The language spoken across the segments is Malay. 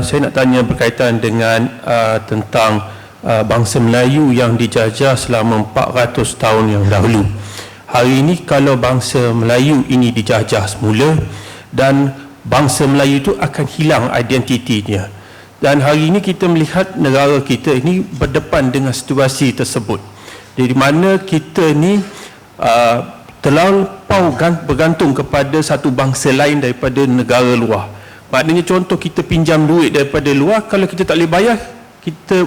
Saya nak tanya berkaitan dengan tentang bangsa Melayu yang dijajah selama 400 tahun yang dahulu. Hari ini kalau bangsa Melayu ini dijajah semula dan bangsa Melayu itu akan hilang identitinya. Dan hari ini kita melihat negara kita ini berdepan dengan situasi tersebut. Di mana kita ni terlampau bergantung kepada satu bangsa lain daripada negara luar. Maknanya contoh kita pinjam duit daripada luar, kalau kita tak boleh bayar, kita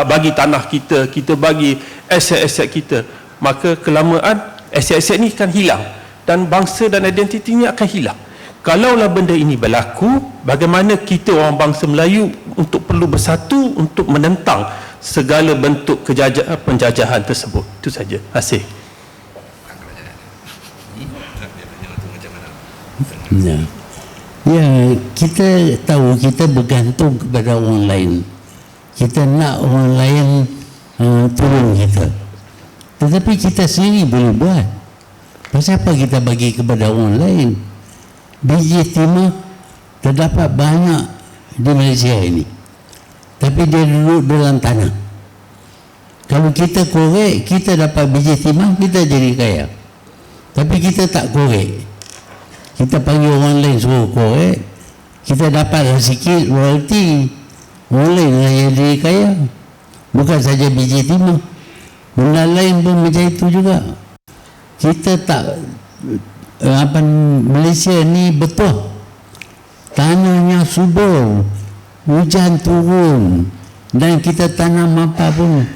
bagi tanah kita, kita bagi aset-aset kita, maka kelamaan aset-aset ni akan hilang dan bangsa dan identitinya akan hilang. Kalaulah benda ini berlaku, bagaimana kita orang bangsa Melayu untuk perlu bersatu untuk menentang segala bentuk penjajahan tersebut. Itu saja. Terima kasih. Ya, kita tahu kita bergantung kepada orang lain. Kita nak orang lain tolong kita. Tetapi kita sendiri boleh buat. Pasal apa kita bagi kepada orang lain? Biji timah terdapat banyak di Malaysia ini. Tapi dia duduk dalam tanah. Kalau kita korek, kita dapat biji timah, kita jadi kaya. Tapi kita tak korek. Kita panggil orang lain suruh korek, kita dapat sikit royalty, orang lain yang jadi kaya. Bukan saja biji timah, benda lain pun macam itu juga. Kita tak Malaysia ni betul, tanahnya subur, hujan turun, dan kita tanam apa pun,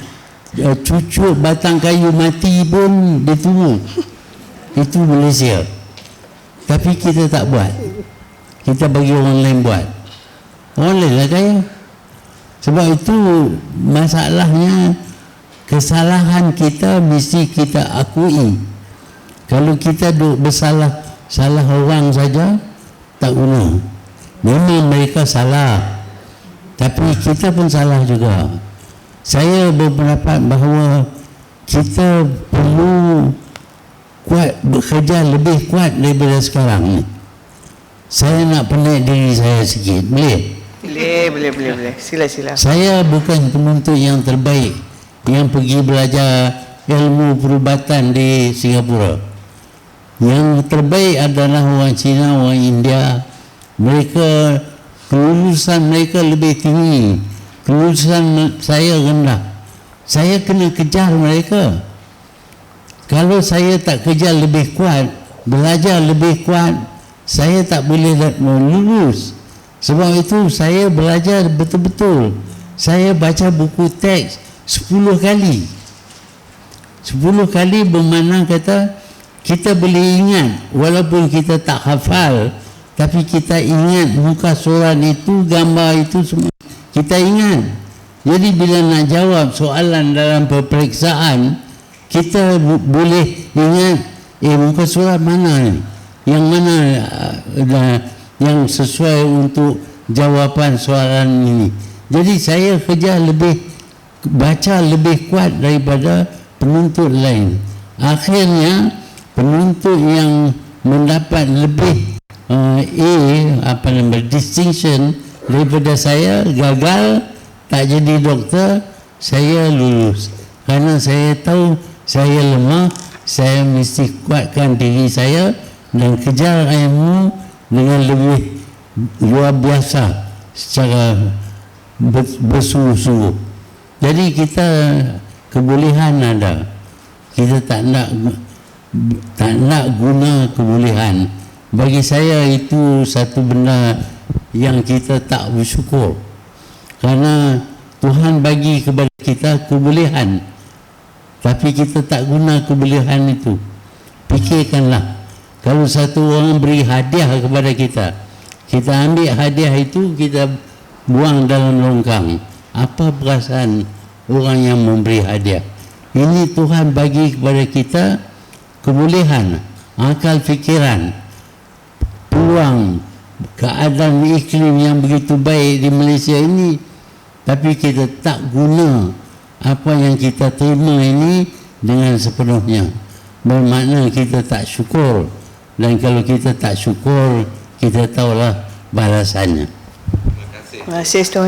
cucuk batang kayu mati pun ditumbuh. Itu Malaysia. Tapi kita tak buat. Kita bagi orang lain buat. Orang lain lah kaya. Sebab itu masalahnya, kesalahan kita mesti kita akui. Kalau kita duk bersalah, salah orang saja, tak guna. Memang mereka salah, tapi kita pun salah juga. Saya berpendapat bahawa kita perlu bekerja lebih kuat daripada sekarang ni. Saya nak penaik diri saya sikit. Boleh? Boleh. Sila. Saya bukan penuntut yang terbaik yang pergi belajar ilmu perubatan di Singapura. Yang terbaik adalah orang Cina, orang India. Mereka, kelulusan mereka lebih tinggi. Kelulusan saya rendah. Saya kena kejar mereka. Kalau saya tak kerja lebih kuat, belajar lebih kuat, saya tak boleh lulus. Sebab itu saya belajar betul-betul. Saya baca buku teks 10 kali. 10 kali bermakna kata kita boleh ingat, walaupun kita tak hafal, tapi kita ingat muka surat itu, gambar itu semua. Kita ingat. Jadi bila nak jawab soalan dalam peperiksaan, kita boleh ingat muka surat mana ni, yang mana yang sesuai untuk jawapan soalan ini. Jadi saya kerja baca lebih kuat daripada penuntut lain. Akhirnya penuntut yang mendapat lebih distinction daripada saya gagal, tak jadi doktor, saya lulus. Karena saya tahu saya lemah, saya mesti kuatkan diri saya dan kejar ilmu dengan lebih luar biasa secara bersungguh-sungguh. Jadi kita kebolehan ada, kita tak nak guna kebolehan. Bagi saya itu satu benda yang kita tak bersyukur, karena Tuhan bagi kepada kita kebolehan, tapi kita tak guna kebolehan itu. Fikirkanlah, kalau satu orang beri hadiah kepada kita, kita ambil hadiah itu, kita buang dalam longkang, apa perasaan orang yang memberi hadiah? Ini Tuhan bagi kepada kita kebolehan, akal fikiran, peluang, keadaan iklim yang begitu baik di Malaysia ini, tapi kita tak guna apa yang kita terima ini dengan sepenuhnya. Bermakna kita tak syukur, dan kalau kita tak syukur, kita tahulah balasannya. Terima kasih. Terima kasih, Tuan.